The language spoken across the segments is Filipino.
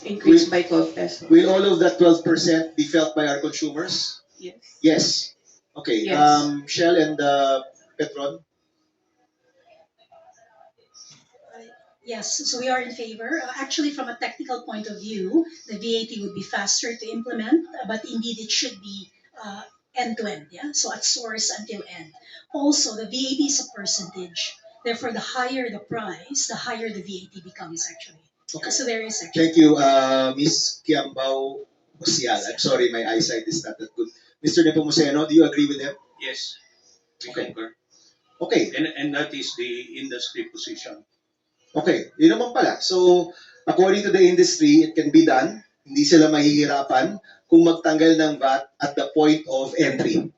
increased by 12 pesos. Will all of that 12% be felt by our consumers? Yes. Yes. Okay. Yes. Shell and Petron. Yes, so we are in favor. Actually, from a technical point of view, the VAT would be faster to implement, but indeed it should be end to end, yeah? So at source until end. Also, the VAT is a percentage. Therefore, the higher the price, the higher the VAT becomes actually. Okay. So there is actually. Thank you, Ms. Kiambao Osial. I'm sorry, my eyesight is not that good. Mr. Nepomuceno, do you agree with them? Yes, we Okay. concur. Okay. And that is the industry position. Okay, yun naman pala. So, according to the industry, it can be done. Hindi sila mahihirapan kung magtanggal ng VAT at the point of entry.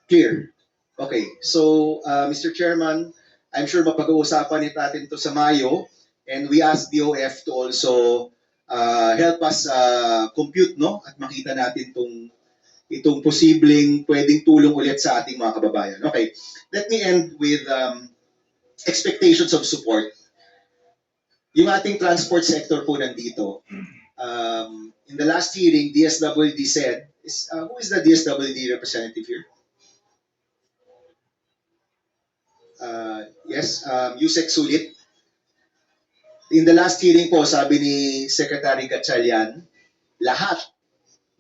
Clear? Okay, so Mr. Chairman, I'm sure mapag-uusapan natin ito sa Mayo, and we ask BOF to also help us compute, no? At makita natin itong posibleng pwedeng tulong ulit sa ating mga kababayan. Okay, let me end with expectations of support. Yung ating transport sector po nandito. In the last hearing, DSWD said, who is the DSWD representative here? Yes, Yusek Sulit. In the last hearing po, sabi ni Secretary Gatchalian, lahat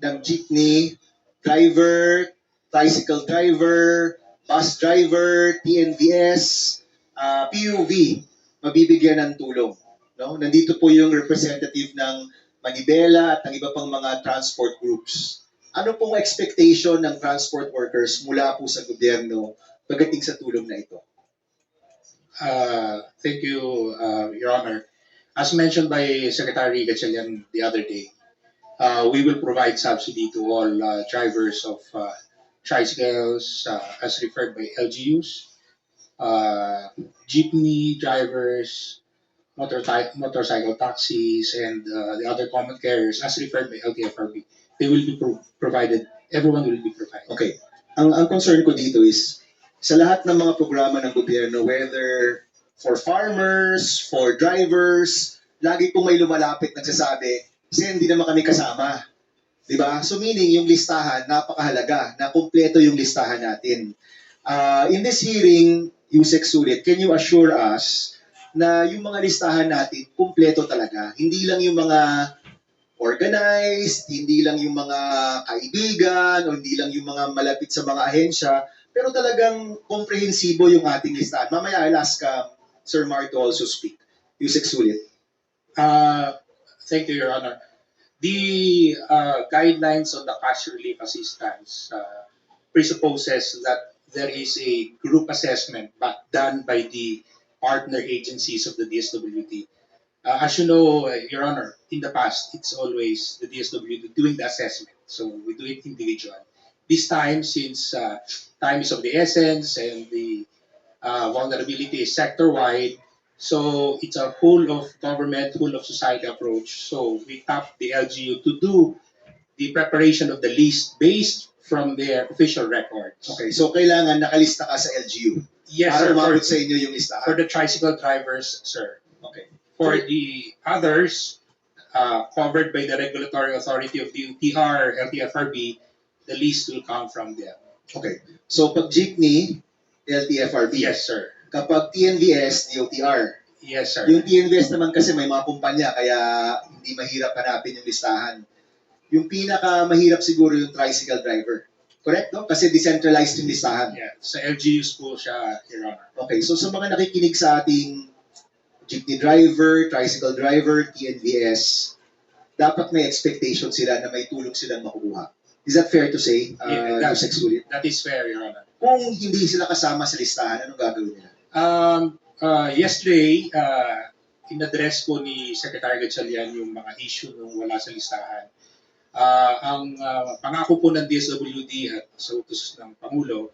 ng jeepney driver, tricycle driver, bus driver, TNVS, PUV, mabibigyan ng tulong. No? Nandito po yung representative ng Manibela at ng iba pang mga transport groups. Ano pong expectation ng transport workers mula po sa gobyerno pagdating sa tulong na ito? Thank you, Your Honor. As mentioned by Secretary Gatchalian the other day, we will provide subsidy to all drivers of tricycles, as referred by LGUs, jeepney drivers, motorcycle taxis, and the other common carriers, as referred by LTFRB. They will be provided. Everyone will be provided. Okay. Ang concern ko dito is, sa lahat ng mga programa ng gobyerno, whether for farmers, for drivers, lagi pong may lumalapit nagsasabi, kasi hindi naman kami kasama. Diba? So meaning, yung listahan, napakahalaga, na kumpleto yung listahan natin. In this hearing, Yusek Sulit, can you assure us na yung mga listahan natin, kumpleto talaga? Hindi lang yung mga organized, hindi lang yung mga kaibigan, o hindi lang yung mga malapit sa mga ahensya, pero talagang komprehensibo yung ating listahan. Mamaya I'll ask Sir Mark to also speak. Yusek Sulit. Thank you, Your Honor. The guidelines on the cash relief assistance presupposes that there is a group assessment done by the partner agencies of the DSWD. As you know, Your Honor, in the past, it's always the DSWD doing the assessment. So we do it individual. This time, since time is of the essence and the vulnerability is sector-wide, so it's a whole of government, whole of society approach. So we tap the LGU to do the preparation of the list based from their official records. Okay, so kailangan nakalista ka sa LGU. Yes, para sir. umabot sa inyo yung listahan. For the tricycle drivers, sir. Okay. For the others, covered by the regulatory authority of the UTR, LTFRB, the list will come from them. Okay. So pag jeepney, LTFRB. Yes, sir. Kapag TNVS, DOTR. Yes, sir. Yung TNVS naman kasi may mga kumpanya, kaya hindi mahirap hanapin yung listahan. Yung pinaka-mahirap siguro yung tricycle driver. Correct, no? Kasi decentralized yung listahan. Yeah, sa LGUs po siya, Your Honor. Okay, so sa mga nakikinig sa ating jeepney driver, tricycle driver, TNVS, dapat may expectation sila na may tulong silang makukuha. Is that fair to say, Yusek Sulit? That is fair, Your Honor. Kung hindi sila kasama sa listahan, anong gagawin nila? Yesterday, in-address po ni Secretary Gatchalian yung mga issue nung wala sa listahan. Ang pangako po ng DSWD at sa utos ng Pangulo,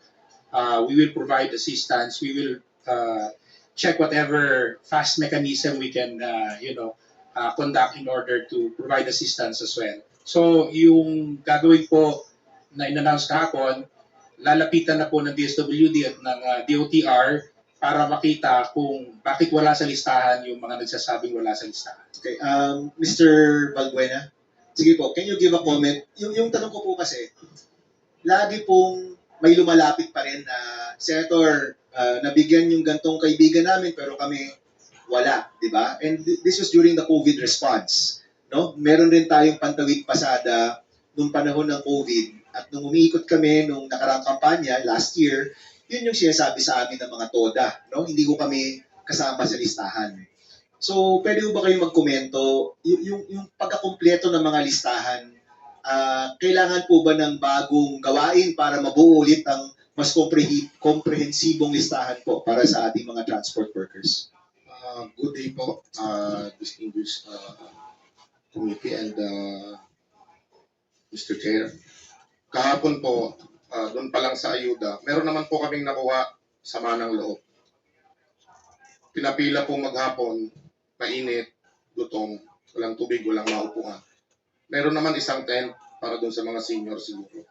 we will provide assistance. We will check whatever fast mechanism we can, conduct in order to provide assistance as well. So, yung gagawin po na in-announce kahapon, lalapitan na po ng DSWD at ng DOTR para makita kung bakit wala sa listahan yung mga nagsasabing wala sa listahan. Okay, Mr. Balbuena, sige po, can you give a comment? Yung tanong ko po kasi, lagi pong may lumalapit pa rin na, Senator, nabigyan yung gantong kaibigan namin pero kami wala, di ba? And this was during the COVID response. No? Meron rin tayong pantawid pasada nung panahon ng COVID at nung umiikot kami nung nakarang kampanya last year, yun yung sinasabi sa amin ng mga TODA. No? Hindi ko kami kasama sa listahan. So, pwede ba kayong magkomento? Yung pagkakumpleto ng mga listahan, kailangan po ba ng bagong gawain para mabuo ulit ang mas komprehensibong listahan po para sa ating mga transport workers? Good day po, distinguished committee and Mr. Chair. Kahapon po, doon pa lang sa ayuda, meron naman po kaming nakuha sama ng loob. Pinapila po maghapon, mainit, gutom, walang tubig, walang maupuan. Meron naman isang tent para doon sa mga senior siguro.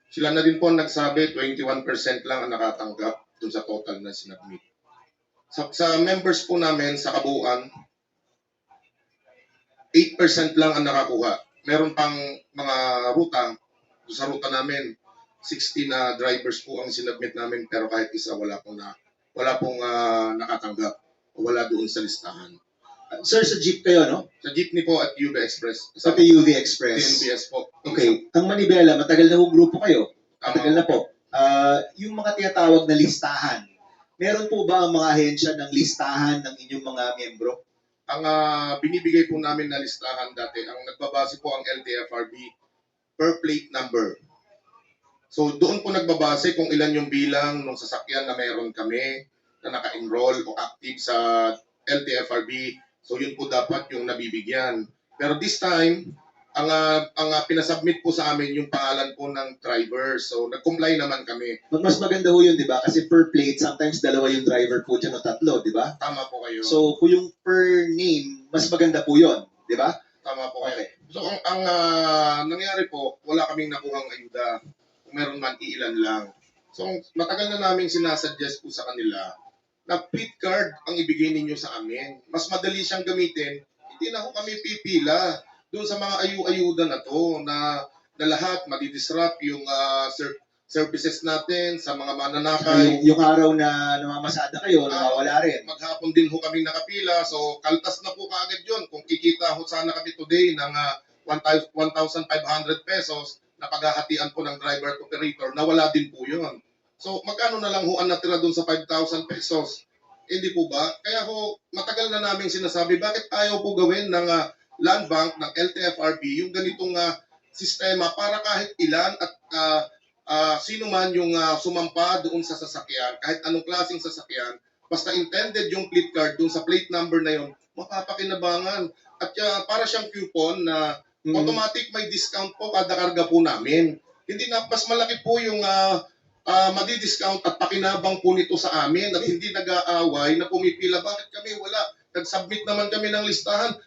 Sila na din po ang nagsabi, 21% lang ang nakatanggap doon sa total na sinabmit. Sa members po namin sa kabuuan, 8% lang ang nakakuha. Meron pang mga ruta, sa ruta namin, 60 na drivers po ang sinubmit namin pero kahit isa wala pong nakatanggap o wala doon sa listahan. Sir, sa jeep kayo, no? Sa jeepney po at UV Express. Sa UV Express. TNBS po. Okay. Ang Manibela, matagal na hong grupo kayo. Matagal Tama. na po. Yung mga tinatawag na listahan, meron po ba ang mga ahensya ng listahan ng inyong mga miyembro? Ang binibigay po namin na listahan dati, ang nagbabase po ang LTFRB per plate number. So doon po nagbabase kung ilan yung bilang ng sasakyan na meron kami na naka-enroll o active sa LTFRB. So yun po dapat yung nabibigyan. Pero this time, ang pinasubmit po sa amin yung pangalan po ng driver. So nag-comply naman kami. Mas maganda ho yun, di ba? Kasi per plate, sometimes dalawa yung driver po dyan o tatlo, di ba? Tama po kayo. So, kung yung per name, mas maganda po yun, di ba? Tama po kayo. Okay. So ang nangyari po, wala kaming nakuhang ayuda. Kung meron man, iilan lang. So matagal na namin sinasuggest po sa kanila na plate card ang ibigay ninyo sa amin. Mas madali siyang gamitin. Hindi na ho kami pipila doon sa mga ayuda na to na lahat madidisrupt yung services natin sa mga mananakay. Yung araw na namamasada kayo, nawawala rin. Maghapon din ho kami nakapila, so kaltas na po kaagad yun. Kung kikita ho sana kami today ng 1,500 pesos na paghahatian po ng driver at operator, nawala din po yun. So magkano na lang ho ang natira doon sa 5,000 pesos? Hindi po ba? Kaya ho, matagal na namin sinasabi, bakit ayaw po gawin ng Land Bank, ng LTFRB, yung ganitong sistema para kahit ilan at sino man yung sumampa doon sa sasakyan, kahit anong klaseng sasakyan, basta intended yung plate card doon sa plate number na yun, mapapakinabangan. At para siyang coupon na automatic may discount po kada karga po namin. Hindi na, mas malaki po yung madi-discount at pakinabang po nito sa amin at hindi nag-aaway na pumipila. Bakit kami wala? Nag-submit naman kami ng listahan.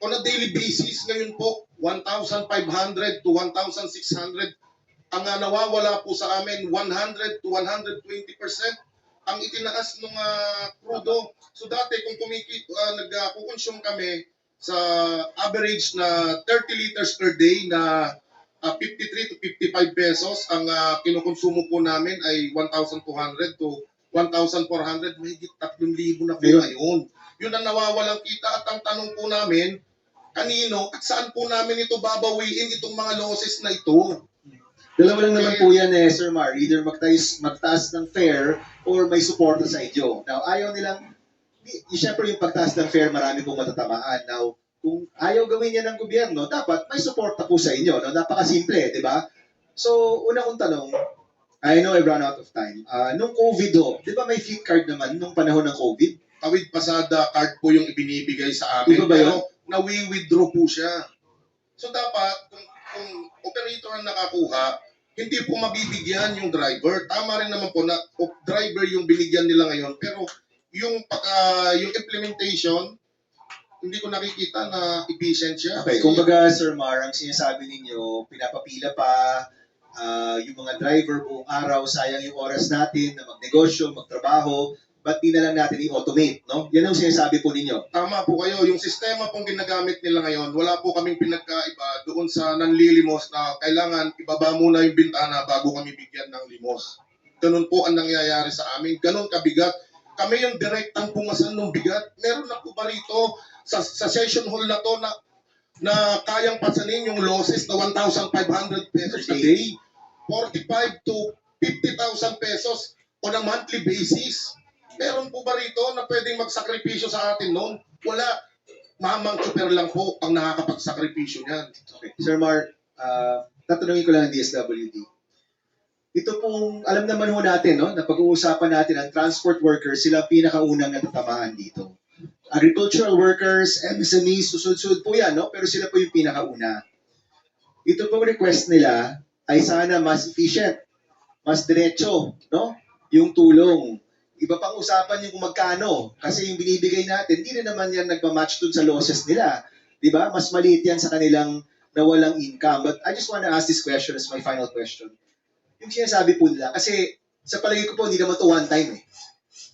On a daily basis, ngayon po, 1,500 to 1,600 ang nawawala po sa amin 100 to 120% ang itinaas ng krudo. So dati kung nagko-consume kami sa average na 30 liters per day na 53 to 55 pesos, ang kinukonsumo po namin ay 1,200 to 1,400, mahigit 3,000 na po ngayon. Yun ang nawawalang kita at ang tanong po namin, kanino at saan po namin ito babawiin itong mga losses na ito? Dalawa lang naman po yan Sir Mar. Either magtaas ng fare or may suporta sa inyo. Now, ayaw nilang, siyempre yung pagtaas ng fare, marami pong matatamaan. Now, kung ayaw gawin yan ng gobyerno, dapat may suporta po sa inyo. No? Napakasimple, di ba? So, una kong tanong, I know I've run out of time. Nung COVID ho, di ba may fleet card naman nung panahon ng COVID? Tawid pasada card po yung ibinibigay sa amin. Iba ba yun? Pero nawi-withdraw po siya. So dapat, kung operator ang nakakuha, hindi po mabibigyan yung driver. Tama rin naman po na driver yung binigyan nila ngayon. Pero yung implementation, hindi ko nakikita na efficient siya. Okay, kumbaga Sir Mar, ang sinasabi ninyo, pinapapila pa, yung mga driver buong araw, sayang yung oras natin na magnegosyo, magtrabaho, ba't di na lang natin i-automate, no? Yan ang sinasabi po ninyo. Tama po kayo. Yung sistema pong ginagamit nila ngayon, wala po kaming pinagkaiba doon sa nanlilimos na kailangan ibaba muna yung bintana bago kami bigyan ng limos. Ganun po ang nangyayari sa amin. Ganun kabigat. Kami yung direktang pumasan ng bigat. Meron na po ba rito sa session hall na to na kayang pasanin yung losses na 1,500 pesos a day? 45 to 50,000 pesos on a monthly basis. Meron po ba rito na pwedeng magsakripisyo sa atin noon? Wala. Mamang super lang po ang nakakapagsakripisyo niyan. Okay. Sir Mark, tatanungin ko lang ang DSWD. Ito pong, alam naman ho natin, no, na pag-uusapan natin ang transport workers, sila ang pinakaunang natatamaan dito. Agricultural workers, MSMEs, susunod-sunod po yan, no? Pero sila po yung pinakauna. Ito pong request nila ay sana mas efficient, mas diretso, no? Yung tulong. Iba pang usapan yung kung magkano. Kasi yung binibigay natin, hindi na naman yan nagmamatch dun sa losses nila. Di ba? Mas maliit yan sa kanilang nawalang income. But I just want to ask this question as my final question. Yung sinasabi po nila, kasi sa palagay ko po, hindi naman to one time eh.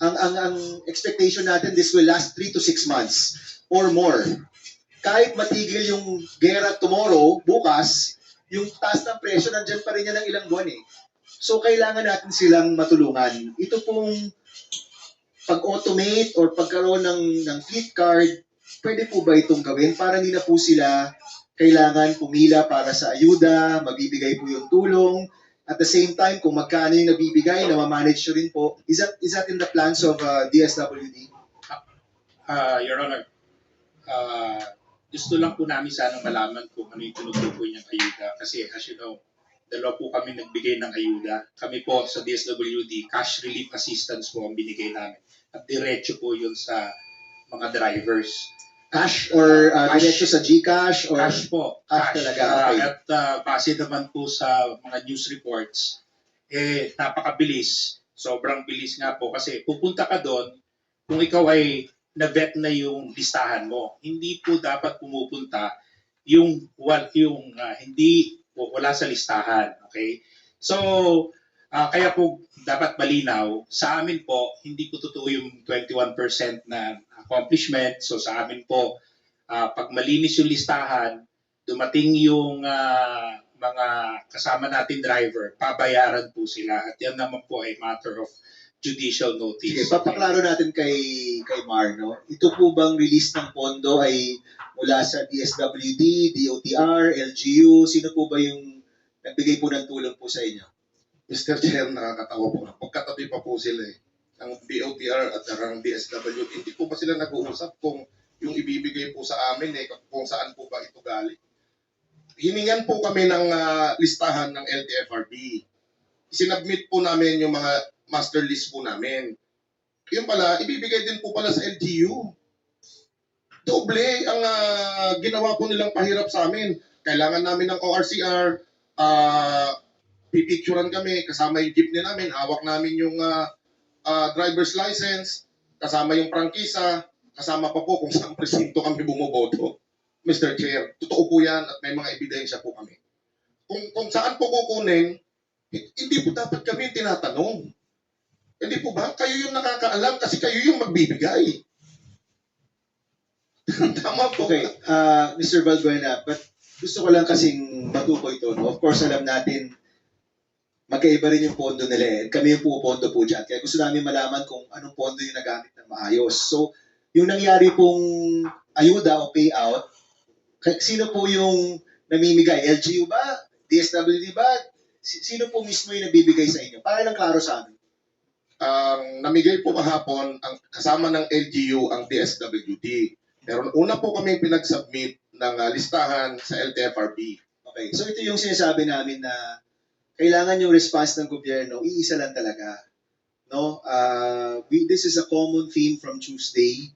Ang expectation natin, this will last 3 to 6 months or more. Kahit matigil yung gera tomorrow, bukas, yung taas ng presyo, nandyan pa rin yan ng ilang buwan eh. So, kailangan natin silang matulungan. Ito pong pag-automate or pagkaroon ng fleet card, pwede po ba itong gawin para hindi na po sila kailangan pumila para sa ayuda, mabibigay po yung tulong, at the same time, kung magkano yung nabibigay, na ma-manage nyo rin po. Is that in the plans of DSWD? Your Honor, gusto lang po namin sana malaman kung ano yung tinutukoy niyang ayuda. Kasi as you know, dalawa po kami nagbigay ng ayuda. Kami po sa DSWD, cash relief assistance po ang binigay namin. At diretso po yun sa mga drivers. Cash or Cash. diretso sa GCash? Or Cash po. Cash talaga, okay. At base naman po sa mga news reports, napakabilis. Sobrang bilis nga po kasi pupunta ka doon kung ikaw ay na-vet na yung listahan mo. Hindi po dapat pumupunta yung hindi wala sa listahan. Okay? So, kaya po dapat malinaw, sa amin po, hindi po totoo yung 21% na accomplishment. So sa amin po, pag malinis yung listahan, dumating yung mga kasama natin driver, pabayaran po sila. At yan naman po ay matter of judicial notice. Sige, papaklaro natin kay Mar, no? Ito po bang release ng pondo ay mula sa DSWD, DOTR, LGU? Sino po ba yung nagbigay po ng tulong po sa inyo? Mr. Chair, nakakatawa po. Pagkatabi pa po sila eh. Ang DOTR at ang DSWD, hindi po ba sila nag-uusap kung yung ibibigay po sa amin eh, kung saan po ba ito galing? Hiningan po kami ng listahan ng LTFRB. Sinubmit po namin yung mga master list po namin. Yung pala, ibibigay din po pala sa LGU. Doble ang ginawa po nilang pahirap sa amin. Kailangan namin ng ORCR, pipicturean kami, kasama yung jeepney namin, hawak namin yung driver's license, kasama yung prangkisa, kasama pa po kung saan presinto kami bumoboto. Mr. Chair, totoo po yan at may mga ebidensya po kami. Kung saan po kukunin, hindi po dapat kami tinatanong. Hindi po ba? Kayo yung nakakaalam kasi kayo yung magbibigay. Tama po. Okay, Mr. Balbuena, but gusto ko lang kasing matukoy ito. No? Of course, alam natin, magkaiba rin yung pondo nila eh. Kami yung pupondo po dyan. Kaya gusto namin malaman kung anong pondo yung nagamit ng maayos. So, yung nangyari pong ayuda o payout, sino po yung namimigay? LGU ba? DSWD ba? Sino po mismo yung nabibigay sa inyo? Para lang klaro sa amin. Ang namigay po kahapon, ang kasama ng LGU ang DSWD. Pero una po kami pinag-submit ng listahan sa LTFRB. Okay, so ito yung sinasabi namin na kailangan yung response ng gobyerno, iisa lang talaga. No? This is a common theme from Tuesday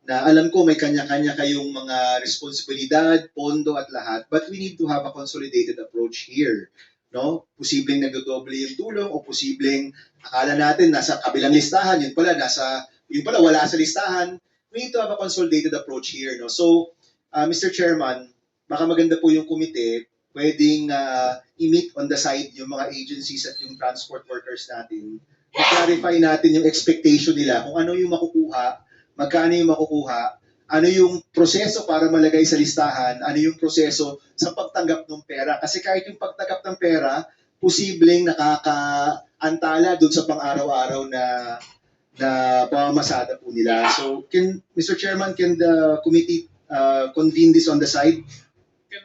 na alam ko may kanya-kanya kayong mga responsibilidad, pondo at lahat, but we need to have a consolidated approach here. No? Posibleng nagdodoble yung tulong o posibleng akala natin nasa kabilang listahan, yun pala wala sa listahan. We need to have a consolidated approach here. No? So, Mr. Chairman, baka maganda po yung komite, pwedeng i-meet on the side yung mga agencies at yung transport workers natin i-clarify natin yung expectation nila kung ano yung makukuha, magkano yung makukuha, ano yung proseso para malagay sa listahan, ano yung proseso sa pagtanggap ng pera. Kasi kahit yung pagtanggap ng pera, posibleng nakakaantala doon sa pang-araw-araw na pamamasada po nila. So, Mr. Chairman, can the committee convene this on the side? Can